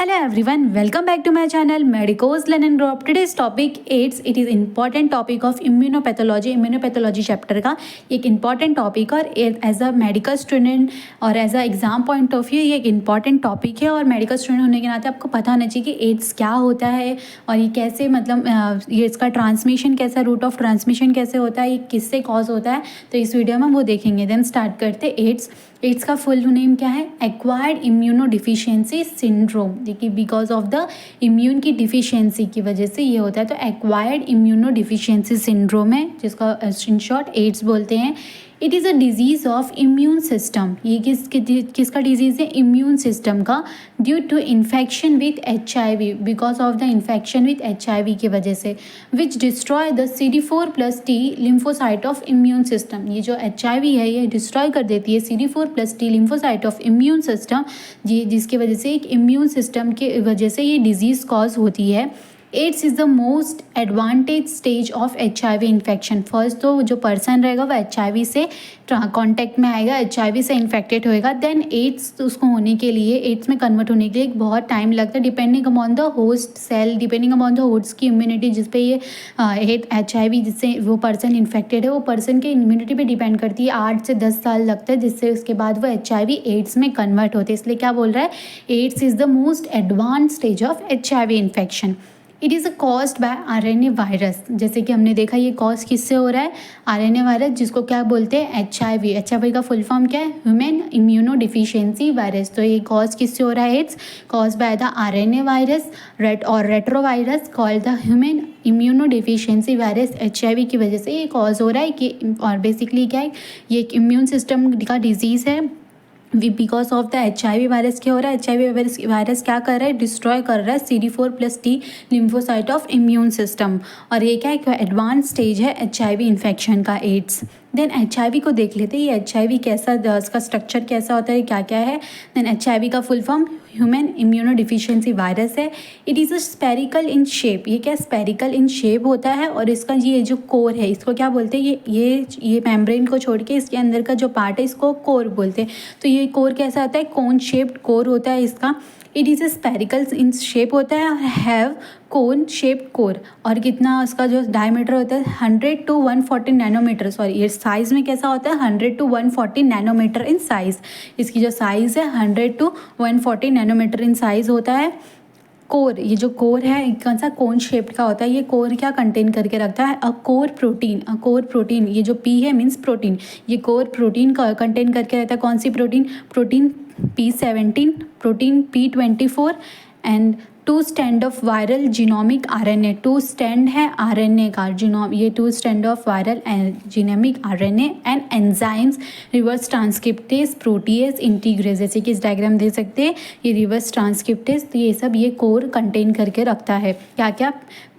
Hello everyone, welcome back to my channel Medicos Learn and Grow Up. Today's topic AIDS. It is important topic of immunopathology chapter का एक important topic और as a medical student और as a exam point of view ये एक important topic है। और medical student होने के नाते आपको पता होना चाहिए कि एड्स क्या होता है और ये कैसे मतलब ये इसका ट्रांसमिशन कैसा, रूट ऑफ ट्रांसमिशन कैसे होता है, ये किससे कॉज होता है, तो इस वीडियो में वो देखेंगे। देन स्टार्ट करते। एड्स का फुल नेम क्या है? Acquired immuno deficiency syndrome. देखिए बिकॉज ऑफ द इम्यून की डिफिशियंसी की वजह से ये होता है, तो एक्वायर्ड इम्यूनो डिफिशियंसी सिंड्रोम है जिसका इन शॉर्ट एड्स बोलते हैं। It is a disease of immune system. ये किसका डिजीज़ है? इम्यून सिस्टम का, due to infection with HIV, because of the infection with HIV की वजह से, which destroy the CD4+T lymphocyte of immune system. ये जो HIV है ये डिस्ट्रॉय कर देती है CD4+T lymphocyte of immune system, जिसकी वजह से एक इम्यून सिस्टम की वजह से ये डिजीज़ कॉज होती है। AIDS is the most advantage stage of HIV infection. First तो जो पर्सन रहेगा वो HIV से कांटेक्ट में आएगा, HIV से इन्फेक्टेड होएगा, देन एड्स उसको होने के लिए, एड्स में कन्वर्ट होने के लिए बहुत टाइम लगता है, depending upon the host cell, depending upon the host की इम्यूनिटी जिस पे ये HIV जिससे वो पर्सन इन्फेक्टेड है, वो पर्सन की इम्यूनिटी पे डिपेंड करती है। 8 से 10 साल लगता है जिससे उसके बाद वो HIV एड्स में कन्वर्ट होते हैं। इसलिए क्या बोल रहा है? AIDS is the most advance stage of HIV infection. It is a caused by RNA virus. जैसे कि हमने देखा ये कॉज किससे हो रहा है? RNA वायरस, जिसको क्या बोलते हैं? HIV का फुल फॉर्म क्या है? Human immuno deficiency virus. तो ये कॉज किससे हो रहा है? It's cause by the RNA virus और retrovirus called the human immuno deficiency virus. HIV की वजह से ये कॉज हो रहा है कि, और बेसिकली क्या है, ये एक इम्यून सिस्टम का डिजीज़ है। Because of the HIV virus क्या हो रहा है? HIV वायरस क्या कर रहा है? डिस्ट्रॉय कर रहा है CD4+T lymphocyte of immune system. और ये क्या है? एडवांस स्टेज है HIV इन्फेक्शन का, एड्स। देन HIV को देख लेते हैं। ये HIV कैसा, इसका स्ट्रक्चर कैसा होता है, क्या क्या है? देन HIV का full form human immuno deficiency virus है। It is a spherical in shape. ये क्या स्पेरिकल इन शेप होता है और इसका ये जो कोर है इसको क्या बोलते हैं? ये मेम्ब्रेन को छोड़ के इसके अंदर का जो पार्ट है इसको कोर बोलते हैं। तो ये कोर कैसा आता है? कोन शेप्ड कोर होता है इसका। It is a spherical in shape होता है और हैव कोन शेप्ड कोर। और कितना उसका जो डायमीटर होता है? 100 to 140 नैनोमीटर। सॉरी, ये साइज़ में कैसा होता है? 100 to 140 नैनोमीटर इन साइज़। इसकी जो साइज़ है 100 to 140 नैनोमीटर इन साइज़ होता है। कोर, ये जो कोर है कौन सा? कोन शेप्ड का होता है। ये कोर क्या कंटेन करके रखता है? A core protein. ये जो P है मीन्स प्रोटीन। ये कोर प्रोटीन का कंटेन करके रहता है। कौन सी protein? Protein P17, protein P24 and 2 stand of viral genomic RNA। 2 stand है RNA का ये 2 stand of viral genomic RNA and enzymes reverse transcriptase protease integrase. जैसे कि इस डायग्राम दे सकते हैं, ये रिवर्स ट्रांसक्रिप्टेज, तो ये सब ये कोर कंटेन करके रखता है। क्या क्या?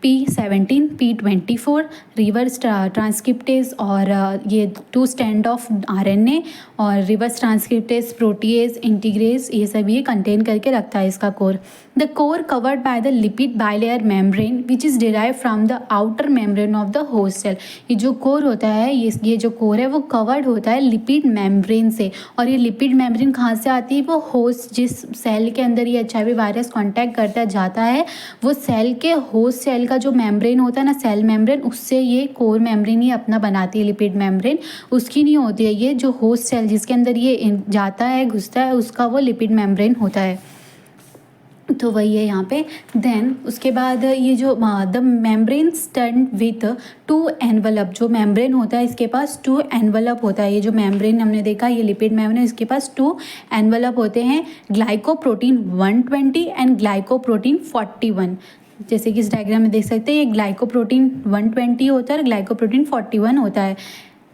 P17, P24 रिवर्स ट्रांसक्रिप्टेज और ये 2 स्टैंड ऑफ RNA और रिवर्स ट्रांसक्रिप्टेज प्रोटीएज इंटीग्रेज, ये सब ये कंटेन करके रखता है इसका core. The core covered by the lipid bilayer membrane which is derive from the outer membrane of the host cell. ये जो कोर होता है, ये जो कोर है वो कवर्ड होता है लिपिड मेम्ब्रेन से। और ये लिपिड मेम्ब्रेन कहाँ से आती है? वो होस्ट, जिस सेल के अंदर ये HIV वायरस कॉन्टैक्ट करता जाता है, वो सेल के होस्ट सेल का जो मेम्ब्रेन होता है ना, सेल मेम्ब्रेन, उससे ये कोर मेम्ब्रेन ही अपना बनाती है। लिपिड मेम्ब्रेन उसकी नहीं होती है, ये जो होस्ट सेल जिसके अंदर ये जाता है, घुसता है, उसका वो लिपिड मेम्ब्रेन होता है। तो वही है यहाँ पे। देन उसके बाद ये जो the membrane stand with 2 envelope. जो मेम्ब्रेन होता है इसके पास 2 एनवलप होता है। ये जो मेम्ब्रेन हमने देखा, ये लिपिड मेम्ब्रेन, इसके पास 2 एनवलप होते हैं, ग्लाइकोप्रोटीन 120 एंड ग्लाइकोप्रोटीन 41। जैसे कि इस डायग्राम में देख सकते हैं, ये ग्लाइकोप्रोटीन 120 होता है और ग्लाइकोप्रोटीन 41 होता है।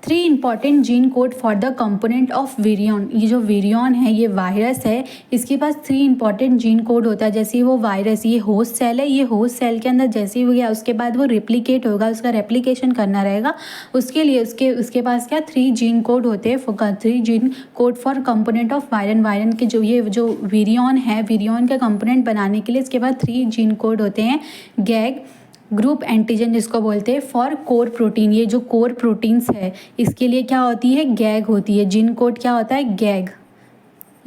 3 important gene code for the component of virion. ये जो विरियन है, ये वायरस है, इसके पास 3 इंपॉर्टेंट जीन कोड होता है। जैसे वो वायरस, ये होस्ट सेल है, ये होस्ट सेल के अंदर जैसे ही हो गया उसके बाद वो रिप्लिकेट होगा, उसका रेप्लिकेशन करना रहेगा, उसके लिए उसके पास क्या 3 जीन कोड होते हैं। 3 gene code for component of Byron के ये जो विरियन है, विरियन का कंपोनेंट बनाने के लिए इसके पास 3 जीन कोड होते हैं। गैग ग्रुप एंटीजन जिसको बोलते हैं फॉर कोर प्रोटीन। ये जो कोर प्रोटीन्स है इसके लिए क्या होती है? गैग होती है। जीन कोड क्या होता है? गैग।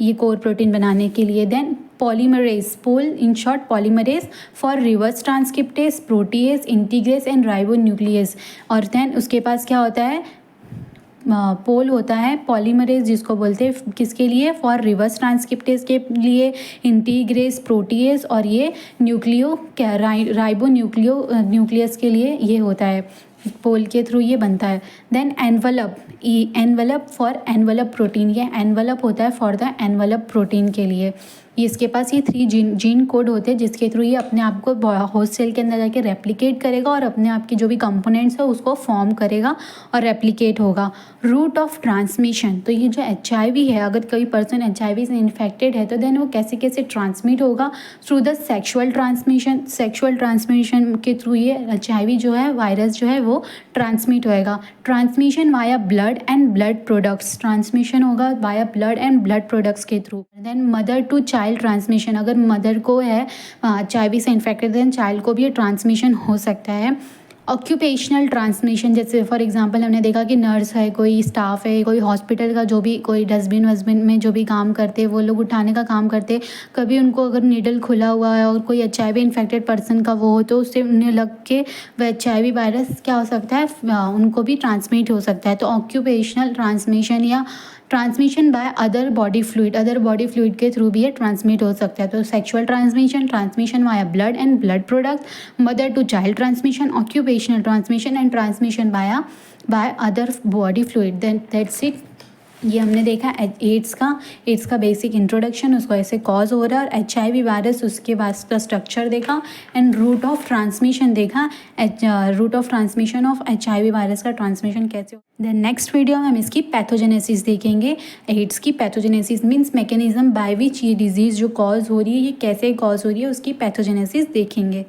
ये कोर प्रोटीन बनाने के लिए। Then polymerase, pol in short polymerase for reverse transcriptase, protease, integrase and ribonuclease. और देन उसके पास क्या होता है, पोल होता है पॉलीमरेज जिसको बोलते हैं किसके लिए, फॉर रिवर्स ट्रांसक्रिप्टेज के लिए, इंटीग्रेज, प्रोटीएज और ये न्यूक्लियो राइबो न्यूक्लियस के लिए ये होता है, पोल के थ्रू ये बनता है। Then envelope, envelope for envelope protein, ये एनवलप होता है फॉर द एनवलप प्रोटीन के लिए। इसके पास ये 3 जीन कोड होते हैं जिसके थ्रू ये अपने आप को होस्ट सेल के अंदर जाके रेप्लिकेट करेगा और अपने आप की जो भी कंपोनेंट्स है उसको फॉर्म करेगा और रेप्लिकेट होगा। रूट ऑफ ट्रांसमिशन, तो ये जो HIV है, अगर कोई पर्सन HIV से इन्फेक्टेड है तो देन वो कैसे कैसे ट्रांसमिट होगा, through the sexual transmission. Sexual transmission के थ्रू ये HIV जो है, वायरस जो है वो ट्रांसमिट होएगा। Transmission via blood and blood products, transmission होगा via blood and blood products के थ्रू। Then mother to child transmission, अगर मदर को है HIV से इन्फेक्टेड देन चाइल्ड को भी ये ट्रांसमिशन हो सकता है। ऑक्यूपेशनल ट्रांसमिशन, जैसे फॉर एग्जांपल हमने देखा कि नर्स है, कोई स्टाफ है, कोई हॉस्पिटल का जो भी कोई डस्टबिन वस्टबिन में जो भी काम करते हैं वो लोग उठाने का काम करते हैं, कभी उनको अगर नीडल खुला हुआ है और कोई HIV इन्फेक्टेड पर्सन का वो हो तो उससे उन्हें लग के वह HIV वायरस क्या हो सकता है, उनको भी ट्रांसमिट हो सकता है। तो ऑक्यूपेशनल ट्रांसमिशन या transmission by other body fluid के थ्रू भी ये ट्रांसमिट हो सकता है। तो sexual transmission, transmission via blood and blood product, mother to child transmission, occupational transmission and transmission by other body fluid. Then that's it. ये हमने देखा एड्स का बेसिक इंट्रोडक्शन, उसको ऐसे कॉज हो रहा है, और HIV वायरस उसके बाद का स्ट्रक्चर देखा, एंड रूट ऑफ ट्रांसमिशन देखा, route of transmission of HIV virus का ट्रांसमिशन कैसे हो। देन नेक्स्ट वीडियो में हम इसकी पैथोजेनेसिस देखेंगे। एड्स की pathogenesis means mechanism by which ये डिजीज़ जो कॉज हो रही है, ये कैसे कॉज हो रही है, उसकी पैथोजेनेसिस देखेंगे।